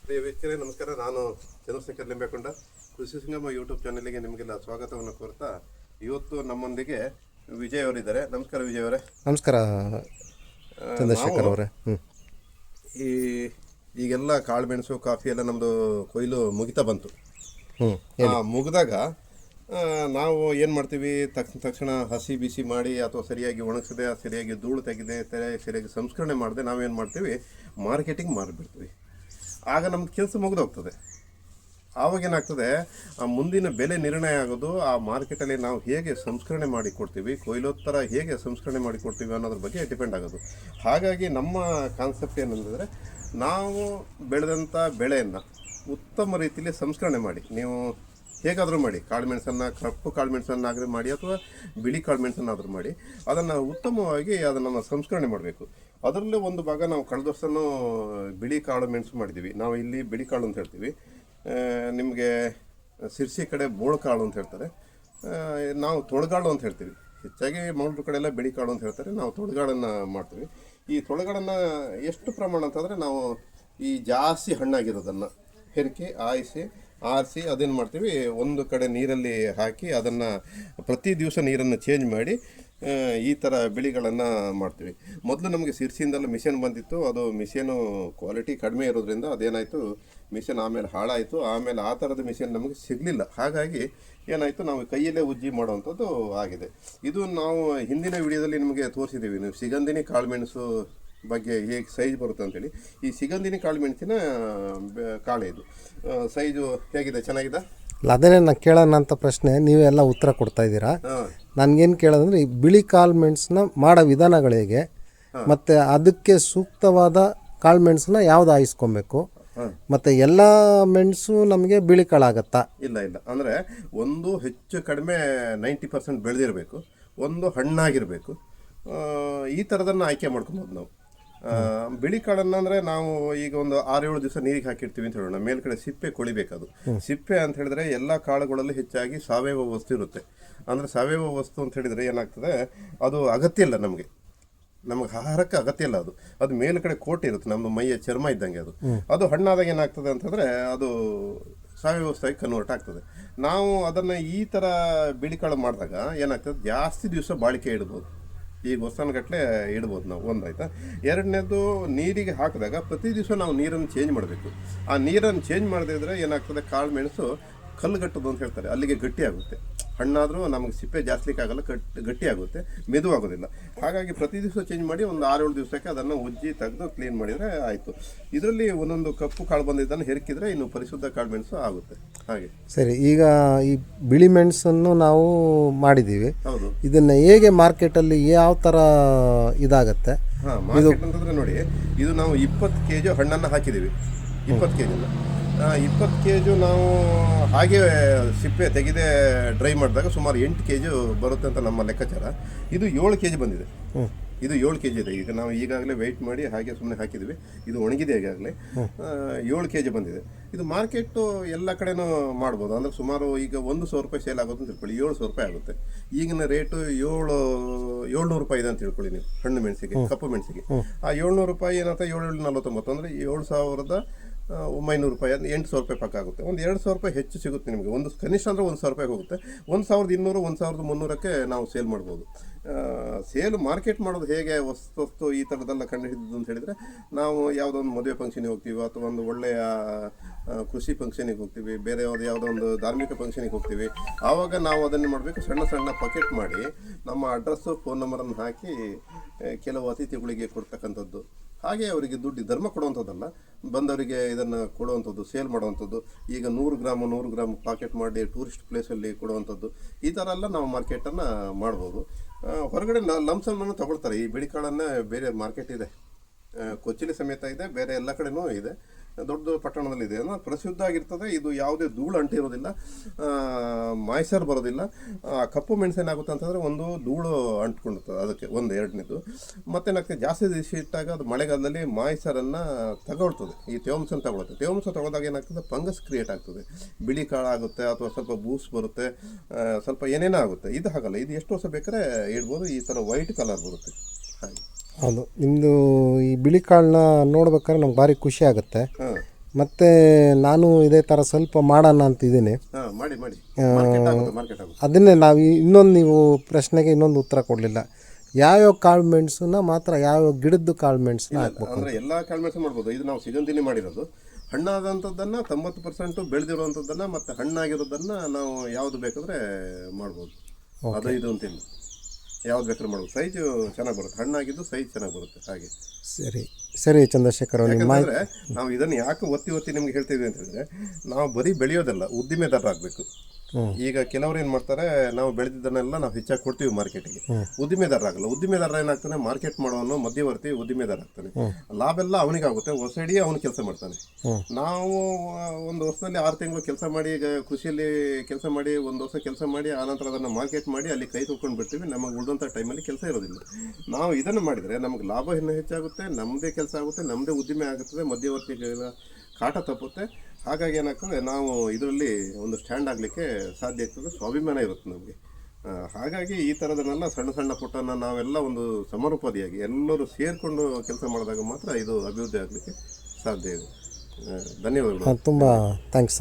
ಪ್ರಿಯ ವೀಕ್ಷಕರೇ ನಮಸ್ಕಾರ. ನಾನು ಚಂದ್ರಶೇಖರ್ ಲಿಂಬೆಕೊಂಡ ಕೃಷಿ ಸಂಗಮ ಯೂಟ್ಯೂಬ್ ಚಾನಲ್ಗೆ ನಿಮಗೆಲ್ಲ ಸ್ವಾಗತವನ್ನು ಕೋರ್ತಾ ಇವತ್ತು ನಮ್ಮೊಂದಿಗೆ ವಿಜಯ್ ಅವರಿದ್ದಾರೆ. ನಮಸ್ಕಾರ ವಿಜಯ್ ಅವರೇ. ನಮಸ್ಕಾರ ಚಂದ್ರಶೇಖರ್ ಅವರೇ. ಈಗೆಲ್ಲ ಕಾಳುಮೆಣಸು ಕಾಫಿ ಎಲ್ಲ ನಮ್ಮದು ಕೊಯ್ಲು ಮುಗಿತಾ ಬಂತು. ಮುಗಿದಾಗ ನಾವು ಏನು ಮಾಡ್ತೀವಿ, ತಕ್ಷಣ ಹಸಿ ಬಿಸಿ ಮಾಡಿ ಅಥವಾ ಸರಿಯಾಗಿ ಒಣಗಿಸದೆ, ಸರಿಯಾಗಿ ಧೂಳು ತೆಗೆದೆ, ಸರಿಯಾಗಿ ಸಂಸ್ಕರಣೆ ಮಾಡದೆ ನಾವೇನು ಮಾಡ್ತೀವಿ, ಮಾರ್ಕೆಟಿಂಗ್ ಮಾಡಿಬಿಡ್ತೀವಿ. ಆಗ ನಮ್ದು ಕೆಲಸ ಮುಗಿದೋಗ್ತದೆ. ಆವಾಗೇನಾಗ್ತದೆ, ಆ ಮುಂದಿನ ಬೆಲೆ ನಿರ್ಣಯ ಆಗೋದು ಆ ಮಾರ್ಕೆಟಲ್ಲಿ ನಾವು ಹೇಗೆ ಸಂಸ್ಕರಣೆ ಮಾಡಿ ಕೊಡ್ತೀವಿ, ಕೊಯ್ಲೋತ್ತರ ಹೇಗೆ ಸಂಸ್ಕರಣೆ ಮಾಡಿ ಕೊಡ್ತೀವಿ ಅನ್ನೋದ್ರ ಬಗ್ಗೆ ಡಿಪೆಂಡ್ ಆಗೋದು. ಹಾಗಾಗಿ ನಮ್ಮ ಕಾನ್ಸೆಪ್ಟ್ ಏನಂದರೆ, ನಾವು ಬೆಳೆದಂಥ ಬೆಳೆಯನ್ನು ಉತ್ತಮ ರೀತಿಯಲ್ಲಿ ಸಂಸ್ಕರಣೆ ಮಾಡಿ, ನೀವು ಹೇಗಾದರೂ ಮಾಡಿ, ಕಾಳುಮೆಣಸನ್ನು ಕಪ್ಪು ಕಾಳುಮೆಣಸನ್ನಾದರೂ ಮಾಡಿ ಅಥವಾ ಬಿಳಿ ಕಾಳುಮೆಣಸನ್ನಾದರೂ ಮಾಡಿ, ಅದನ್ನು ಉತ್ತಮವಾಗಿ ಅದನ್ನು ಸಂಸ್ಕರಣೆ ಮಾಡಬೇಕು. ಅದರಲ್ಲೇ ಒಂದು ಭಾಗ ನಾವು ಕಳೆದ ವರ್ಷನೂ ಬಿಳಿ ಕಾಳು ಮೆಣಸು ಮಾಡಿದ್ದೀವಿ. ನಾವು ಇಲ್ಲಿ ಬಿಳಿ ಕಾಳು ಅಂತ ಹೇಳ್ತೀವಿ, ನಿಮಗೆ ಸಿರ್ಸಿ ಕಡೆ ಬೋಳ್ಕಾಳು ಅಂತ ಹೇಳ್ತಾರೆ, ನಾವು ತೊಳಗಾಳು ಅಂತ ಹೇಳ್ತೀವಿ. ಹೆಚ್ಚಾಗಿ ಮಂಗಳೂರು ಕಡೆ ಎಲ್ಲ ಬಿಳಿ ಕಾಳು ಅಂತ ಹೇಳ್ತಾರೆ, ನಾವು ತೊಳಗಾಳನ್ನು ಮಾಡ್ತೀವಿ. ಈ ತೊಳಗಾಳನ್ನು ಎಷ್ಟು ಪ್ರಮಾಣ ಅಂತಂದರೆ, ನಾವು ಈ ಜಾಸ್ತಿ ಹಣ್ಣಾಗಿರೋದನ್ನು ಹೆರಕಿ ಆರಿಸಿ ಅದೇನು ಮಾಡ್ತೀವಿ, ಒಂದು ಕಡೆ ನೀರಲ್ಲಿ ಹಾಕಿ ಅದನ್ನು ಪ್ರತಿ ದಿವಸ ನೀರನ್ನು ಚೇಂಜ್ ಮಾಡಿ ಈ ಥರ ಬೆಳೆಗಳನ್ನು ಮಾಡ್ತೀವಿ. ಮೊದಲು ನಮಗೆ ಸಿರ್ಸಿಯಿಂದೆಲ್ಲ ಮಿಷನ್ ಬಂದಿತ್ತು. ಅದು ಮಿಷನು ಕ್ವಾಲಿಟಿ ಕಡಿಮೆ ಇರೋದ್ರಿಂದ ಅದೇನಾಯಿತು, ಮಿಷನ್ ಆಮೇಲೆ ಹಾಳಾಯಿತು. ಆಮೇಲೆ ಆ ಥರದ ಮಿಷನ್ ನಮಗೆ ಸಿಗಲಿಲ್ಲ. ಹಾಗಾಗಿ ಏನಾಯಿತು, ನಾವು ಕೈಯಲ್ಲೇ ಉಜ್ಜಿ ಮಾಡೋವಂಥದ್ದು ಆಗಿದೆ. ಇದು ನಾವು ಹಿಂದಿನ ವಿಡಿಯೋದಲ್ಲಿ ನಿಮಗೆ ತೋರಿಸಿದ್ದೀವಿ, ನೀವು ಸಿಗಂದಿನಿ ಕಾಳುಮೆಣಸು ಬಗ್ಗೆ ಹೇಗೆ ಸೈಜ್ ಬರುತ್ತೆ ಅಂತೇಳಿ. ಈ ಸಿಗಂದಿನಿ ಕಾಳುಮೆಣಸಿನ ಕಾಳೆ ಇದು ಸೈಜು ಹೇಗಿದೆ, ಚೆನ್ನಾಗಿದೆ? ಅದನ್ನೇ ನಾನು ಕೇಳೋಣ ಅಂತ ಪ್ರಶ್ನೆ, ನೀವೆಲ್ಲ ಉತ್ತರ ಕೊಡ್ತಾ ಇದ್ದೀರಾ. ನನಗೇನು ಕೇಳೋದಂದ್ರೆ, ಈ ಬಿಳಿ ಕಾಳು ಮೆಣಸನ್ನ ಮಾಡೋ ವಿಧಾನಗಳು ಹೇಗೆ, ಮತ್ತು ಅದಕ್ಕೆ ಸೂಕ್ತವಾದ ಕಾಳು ಮೆಣಸನ್ನ ಯಾವ್ದು ಆಯಿಸ್ಕೊಬೇಕು, ಮತ್ತು ಎಲ್ಲ ಮೆಣಸು ನಮಗೆ ಬಿಳಿ ಕಾಳಾಗತ್ತಾ? ಇಲ್ಲ, ಅಂದರೆ ಒಂದು ಹೆಚ್ಚು ಕಡಿಮೆ 90% ಬೆಳೆದಿರಬೇಕು, ಒಂದು ಹಣ್ಣಾಗಿರಬೇಕು. ಈ ಥರದನ್ನು ಆಯ್ಕೆ ಮಾಡ್ಕೊಬೋದು ನಾವು. ಬಿಳಿ ಕಾಳನ್ನು ಅಂದರೆ ನಾವು ಈಗ ಒಂದು 6-7 ದಿವಸ ನೀರಿಗೆ ಹಾಕಿರ್ತೀವಿ ಅಂತ ಹೇಳೋಣ. ಮೇಲ್ಗಡೆ ಸಿಪ್ಪೆ ಕೊಳಿಬೇಕದು. ಸಿಪ್ಪೆ ಅಂತ ಹೇಳಿದ್ರೆ ಎಲ್ಲ ಕಾಳುಗಳಲ್ಲೂ ಹೆಚ್ಚಾಗಿ ಸಾವಯವ ವಸ್ತು ಇರುತ್ತೆ. ಅಂದರೆ ಸಾವಯವ ವಸ್ತು ಅಂತ ಹೇಳಿದರೆ ಏನಾಗ್ತದೆ, ಅದು ಅಗತ್ಯ ಇಲ್ಲ ನಮಗೆ ಆಹಾರಕ್ಕೆ ಅಗತ್ಯ ಇಲ್ಲ. ಅದು ಮೇಲ್ಗಡೆ ಕೋಟೆ ಇರುತ್ತೆ, ನಮ್ಮದು ಮೈಯ ಚರ್ಮ ಇದ್ದಂಗೆ. ಅದು ಹಣ್ಣಾದಾಗ ಏನಾಗ್ತದೆ ಅಂತಂದರೆ, ಅದು ಸಾವಯವ ವಸ್ತುವಾಗಿ ಕನ್ವರ್ಟ್ ಆಗ್ತದೆ. ನಾವು ಅದನ್ನು ಈ ಥರ ಬಿಳಿ ಕಾಳು ಮಾಡಿದಾಗ ಏನಾಗ್ತದೆ, ಜಾಸ್ತಿ ದಿವಸ ಬಾಳಿಕೆ ಇಡ್ಬೋದು. ಈಗ ವರ್ಷಗಟ್ಟಲೆ ಇಡ್ಬೋದು ನಾವು. ಒಂದಾಯ್ತಾ. ಎರಡನೇದು, ನೀರಿಗೆ ಹಾಕಿದಾಗ ಪ್ರತಿ ದಿವಸ ನಾವು ನೀರನ್ನು ಚೇಂಜ್ ಮಾಡಬೇಕು. ಆ ನೀರನ್ನು ಚೇಂಜ್ ಮಾಡದೇ ಇದ್ದರೆ ಏನಾಗ್ತದೆ, ಕಾಳು ಮೆಣಸು ಕಲ್ಲುಗಟ್ಟೋದು ಅಂತ ಹೇಳ್ತಾರೆ, ಅಲ್ಲಿಗೆ ಗಟ್ಟಿ ಆಗುತ್ತೆ. ಹಣ್ಣಾದರೂ ನಮಗೆ ಸಿಪ್ಪೆ ಜಾಸ್ಲಿಕ್ಕೆ ಆಗಲ್ಲ, ಗಟ್ಟಿ ಆಗುತ್ತೆ, ಮೆದುವಾಗೋದಿಲ್ಲ. ಹಾಗಾಗಿ ಪ್ರತಿ ದಿವಸ ಚೇಂಜ್ ಮಾಡಿ ಒಂದು 6-7 ದಿವಸಕ್ಕೆ ಅದನ್ನು ಉಜ್ಜಿ ತೆಗೆದು ಕ್ಲೀನ್ ಮಾಡಿದರೆ ಆಯಿತು. ಇದರಲ್ಲಿ ಒಂದೊಂದು ಕಪ್ಪು ಕಾಳು ಬಂದಿದ್ದನ್ನು ಹೆರಕಿದ್ರೆ ಇನ್ನು ಪರಿಶುದ್ಧ ಕಾಳು ಮೆಣಸು ಆಗುತ್ತೆ. ಹಾಗೆ ಸರಿ. ಈಗ ಈ ಬಿಳಿ ಮೆಣಸನ್ನು ನಾವು ಮಾಡಿದ್ದೀವಿ. ಹೌದು. ಇದನ್ನು ಹೇಗೆ ಮಾರ್ಕೆಟಲ್ಲಿ ಯಾವ ಥರ ಇದಾಗತ್ತೆ? ಮಾರ್ಕೆಟ್ ಅಂತಂದರೆ ನೋಡಿ, ಇದು ನಾವು 20 kg ಹಣ್ಣನ್ನು ಹಾಕಿದ್ದೀವಿ. 20 kg 20 kg ನಾವು ಹಾಗೆ ಸಿಪ್ಪೆ ತೆಗೆದೇ ಡ್ರೈ ಮಾಡಿದಾಗ ಸುಮಾರು 8 kg ಬರುತ್ತೆ ಅಂತ ನಮ್ಮ ಲೆಕ್ಕಾಚಾರ. ಇದು 7 kg ಬಂದಿದೆ. ಇದು 7 kg ಇದೆ. ಈಗ ನಾವು ಈಗಾಗಲೇ ವೆಯ್ಟ್ ಮಾಡಿ ಹಾಗೆ ಸುಮ್ಮನೆ ಹಾಕಿದ್ವಿ. ಇದು ಒಣಗಿದೆ ಈಗಾಗಲೇ. 7 kg ಬಂದಿದೆ. ಇದು ಮಾರ್ಕೆಟು ಎಲ್ಲ ಕಡೆನೂ ಮಾಡ್ಬೋದು. ಅಂದರೆ ಸುಮಾರು ಈಗ 1,100 ರೂಪಾಯಿ ಸೇಲ್ ಆಗೋದು ಅಂತ ತಿಳ್ಕೊಳ್ಳಿ, 700 ರೂಪಾಯಿ ಆಗುತ್ತೆ. ಈಗಿನ ರೇಟು 700 ರೂಪಾಯಿ ಇದೆ ಅಂತ ತಿಳ್ಕೊಳ್ಳಿ ನೀವು, ಹಣ್ಣು ಮೆಣಸಿಗೆ, ಕಪ್ಪು ಮೆಣಸಿಗೆ. ಆ 700 ರೂಪಾಯಿ ಏನಾಗ್ತದೆ, 749 ಅಂದರೆ 7,900 ರೂಪಾಯಿ, 800 ರೂಪಾಯಿ ಪಕ್ಕ ಆಗುತ್ತೆ. ಒಂದು 200 ರೂಪಾಯಿ ಹೆಚ್ಚು ಸಿಗುತ್ತೆ ನಿಮಗೆ. ಒಂದು ಕನಿಷ್ಠ ಅಂದರೆ 1,000 ರೂಪಾಯಿ ಹೋಗುತ್ತೆ. 1,200, 1,300ಕ್ಕೆ ನಾವು ಸೇಲ್ ಮಾಡ್ಬೋದು. ಸೇಲ್ ಮಾರ್ಕೆಟ್ ಮಾಡೋದು ಹೇಗೆ, ವಸ್ತು ಈ ಥರದ್ದೆಲ್ಲ ಕಂಡು ಹಿಡಿದು ಅಂತ ಹೇಳಿದರೆ, ನಾವು ಯಾವುದೋ ಒಂದು ಮದುವೆ ಫಂಕ್ಷನಿಗೆ ಹೋಗ್ತೀವಿ, ಅಥವಾ ಒಂದು ಒಳ್ಳೆಯ ಕೃಷಿ ಫಂಕ್ಷನಿಗೆ ಹೋಗ್ತೀವಿ, ಬೇರೆ ಯಾವುದೋ ಒಂದು ಧಾರ್ಮಿಕ ಫಂಕ್ಷನಿಗೆ ಹೋಗ್ತೀವಿ. ಆವಾಗ ನಾವು ಅದನ್ನು ಮಾಡಬೇಕು, ಸಣ್ಣ ಸಣ್ಣ ಪಕೆಟ್ ಮಾಡಿ ನಮ್ಮ ಅಡ್ರೆಸ್ಸು, ಫೋನ್ ನಂಬರನ್ನು ಹಾಕಿ ಕೆಲವು ಅತಿಥಿಗಳಿಗೆ ಕೊಡ್ತಕ್ಕಂಥದ್ದು. ಹಾಗೆ ಅವರಿಗೆ ದುಡ್ಡು ಧರ್ಮ ಕೊಡುವಂಥದ್ದಲ್ಲ, ಬಂದವರಿಗೆ ಇದನ್ನು ಕೊಡುವಂಥದ್ದು, ಸೇಲ್ ಮಾಡುವಂಥದ್ದು. ಈಗ 100 ಗ್ರಾಮ್ ಪಾಕೆಟ್ ಮಾಡಿ ಟೂರಿಸ್ಟ್ ಪ್ಲೇಸಲ್ಲಿ ಕೊಡುವಂಥದ್ದು. ಈ ಥರ ಎಲ್ಲ ನಾವು ಮಾರ್ಕೆಟನ್ನು ಮಾಡ್ಬೋದು. ಹೊರಗಡೆ ಲಂಸಮ್ಮನ್ನು ತಗೊಳ್ತಾರೆ. ಈ ಬಿಳಿ ಕಾಳನ್ನು ಬೇರೆ ಮಾರ್ಕೆಟ್ ಇದೆ, ಕೊಚ್ಚಿಲಿ ಸಮೇತ ಇದೆ, ಬೇರೆ ಎಲ್ಲ ಕಡೆನೂ ಇದೆ, ದೊಡ್ಡ ಪಟ್ಟಣದಲ್ಲಿದೆ. ಅಂದರೆ ಪ್ರಸಿದ್ಧ ಆಗಿರ್ತದೆ. ಇದು ಯಾವುದೇ ಧೂಳು ಅಂಟಿರೋದಿಲ್ಲ, ಮಾಯ್ಸರ್ ಬರೋದಿಲ್ಲ. ಕಪ್ಪು ಮೆಣಸೇನಾಗುತ್ತೆ ಅಂತಂದರೆ, ಒಂದು ಧೂಳು ಅಂಟ್ಕೊಂಡಿರ್ತದೆ ಅದಕ್ಕೆ, ಒಂದು ಎರಡನೇದು. ಮತ್ತೇನಾಗ್ತದೆ, ಜಾಸ್ತಿ ದಿವಸ ಇಟ್ಟಾಗ ಅದು ಮಳೆಗಾಲದಲ್ಲಿ ಮಾಯ್ಸರನ್ನು ತಗೊಳ್ತದೆ, ಈ ತೇವಾಂಶನ ತಗೊಳುತ್ತೆ. ತೇವಾಂಶ ತಗೊಳ್ದಾಗ ಏನಾಗ್ತದೆ, ಫಂಗಸ್ ಕ್ರಿಯೇಟ್ ಆಗ್ತದೆ, ಬಿಳಿ ಕಾಳಾಗುತ್ತೆ, ಅಥವಾ ಸ್ವಲ್ಪ ಬೂಸ್ ಬರುತ್ತೆ, ಸ್ವಲ್ಪ ಏನೇನೋ ಆಗುತ್ತೆ. ಇದು ಹಾಗಲ್ಲ, ಇದು ಎಷ್ಟು ವರ್ಷ ಬೇಕಾದ್ರೆ ಇಡ್ಬೋದು. ಈ ಥರ ವೈಟ್ ಕಲರ್ ಬರುತ್ತೆ. ಹಾಗೆ ಹೌದು, ನಿಮ್ಮದು ಈ ಬಿಳಿ ಕಾಳನ್ನ ನೋಡ್ಬೇಕಾದ್ರೆ ನಮ್ಗೆ ಭಾರಿ ಖುಷಿ ಆಗುತ್ತೆ. ಮತ್ತು ನಾನು ಇದೇ ಥರ ಸ್ವಲ್ಪ ಮಾಡೋಣ ಅಂತಿದ್ದೀನಿ. ಹಾಂ, ಮಾಡಿ ಮಾರ್ಕೆಟ್ ಆಗುತ್ತೆ. ಅದನ್ನೇ ನಾವು ಇನ್ನೊಂದು ನೀವು ಪ್ರಶ್ನೆಗೆ ಇನ್ನೊಂದು ಉತ್ತರ ಕೊಡಲಿಲ್ಲ. ಯಾವ್ಯಾವ ಕಾಳು ಮೆಣಸನ್ನ ಮಾತ್ರ ಯಾವ್ಯಾವ ಗಿಡದ್ದು ಕಾಳು ಮೆಣಸನ್ನ ಹಾಕ್ಬೇಕು? ಅಂದರೆ ಎಲ್ಲ ಕಾಳುಮೆಣಸು ಮಾಡ್ಬೋದು. ಇದು ನಾವು ಸಿಗಂದಿನೇ ಮಾಡಿರೋದು. ಹಣ್ಣಾದಂಥದ್ದನ್ನು 90% ಬೆಳೆದಿರುವಂಥದ್ದನ್ನು ಮತ್ತು ಹಣ್ಣಾಗಿರೋದನ್ನು ನಾವು ಯಾವುದು ಬೇಕಾದರೆ ಮಾಡ್ಬೋದು. ಅದು ಇದು ಅಂತಿಲ್ಲ, ಯಾವ್ದು ಬೇಕಾದ್ರೂ ಮಾಡ್ಬೋದು. ಸೈಜು ಚೆನ್ನಾಗಿ ಬರುತ್ತೆ, ಹಣ್ಣಾಗಿದ್ದು ಸೈಜ್ ಚೆನ್ನಾಗಿ ಬರುತ್ತೆ. ಹಾಗೆ ಸರಿ ಚಂದ್ರಶೇಖರ್, ಯಾಕಂದರೆ ನಾವು ಇದನ್ನು ಯಾಕೆ ಒತ್ತಿ ನಿಮ್ಗೆ ಹೇಳ್ತೀವಿ ಅಂತ ಹೇಳಿದ್ರೆ, ನಾವು ಬರೀ ಬೆಳೆಯೋದಲ್ಲ, ಉದ್ದಿಮೆದಾರ ಆಗಬೇಕು. ಈಗ ಕೆಲವರು ಏನು ಮಾಡ್ತಾರೆ, ನಾವು ಬೆಳೆದಿದ್ದನ್ನೆಲ್ಲ ನಾವು ಹೆಚ್ಚಾಗಿ ಕೊಡ್ತೀವಿ ಮಾರ್ಕೆಟಿಗೆ, ಉದ್ದಿಮೆದಾರ ಆಗಲ್ಲ. ಉದ್ದಿಮೆದಾರ ಏನಾಗ್ತಾನೆ, ಮಾರ್ಕೆಟ್ ಮಾಡೋನು ಮಧ್ಯವರ್ತಿ ಉದ್ದಿಮೆದಾರ ಆಗ್ತಾನೆ. ಲಾಭ ಎಲ್ಲ ಅವನಿಗಾಗುತ್ತೆ, ಹೊಸಡಿ ಅವನು ಕೆಲಸ ಮಾಡ್ತಾನೆ. ನಾವು ಒಂದು ವರ್ಷದಲ್ಲಿ 6 ತಿಂಗಳು ಕೆಲಸ ಮಾಡಿ, ಈಗ ಕೃಷಿಯಲ್ಲಿ ಕೆಲಸ ಮಾಡಿ, ಒಂದು ವರ್ಷ ಕೆಲಸ ಮಾಡಿ, ಆನಂತರ ಅದನ್ನು ಮಾರ್ಕೆಟ್ ಮಾಡಿ ಅಲ್ಲಿ ಕೈ ತೊಳ್ಕೊಂಡು ಬಿಡ್ತೀವಿ. ನಮಗೆ ಉಳಿದಂಥ ಟೈಮಲ್ಲಿ ಕೆಲಸ ಇರೋದಿಲ್ಲ. ನಾವು ಇದನ್ನು ಮಾಡಿದರೆ ನಮಗೆ ಲಾಭ ಇನ್ನೂ ಹೆಚ್ಚಾಗುತ್ತೆ, ನಮ್ಮದೇ ಕೆಲಸ ಆಗುತ್ತೆ, ನಮ್ಮದೇ ಉದ್ದಿಮೆ ಆಗುತ್ತದೆ, ಮಧ್ಯವರ್ತಿಗಳ ಕಾಟ ತಪ್ಪುತ್ತೆ. ಹಾಗಾಗಿ ಏನಾಗ್ತದೆ, ನಾವು ಇದರಲ್ಲಿ ಒಂದು ಸ್ಟ್ಯಾಂಡ್ ಆಗಲಿಕ್ಕೆ ಸಾಧ್ಯ ಆಗ್ತದೆ, ಸ್ವಾಭಿಮಾನ ಇರುತ್ತೆ ನಮಗೆ. ಹಾಗಾಗಿ ಈ ಥರದನ್ನೆಲ್ಲ ಸಣ್ಣ ಸಣ್ಣ ಪುಟ್ಟನ್ನು ನಾವೆಲ್ಲ ಒಂದು ಸಮರೋಪಾದಿಯಾಗಿ ಎಲ್ಲರೂ ಸೇರಿಕೊಂಡು ಕೆಲಸ ಮಾಡಿದಾಗ ಮಾತ್ರ ಇದು ಅಭಿವೃದ್ಧಿ ಆಗಲಿಕ್ಕೆ ಸಾಧ್ಯ ಇದೆ. ಧನ್ಯವಾದಗಳು. ತುಂಬ ಥ್ಯಾಂಕ್ಸ್.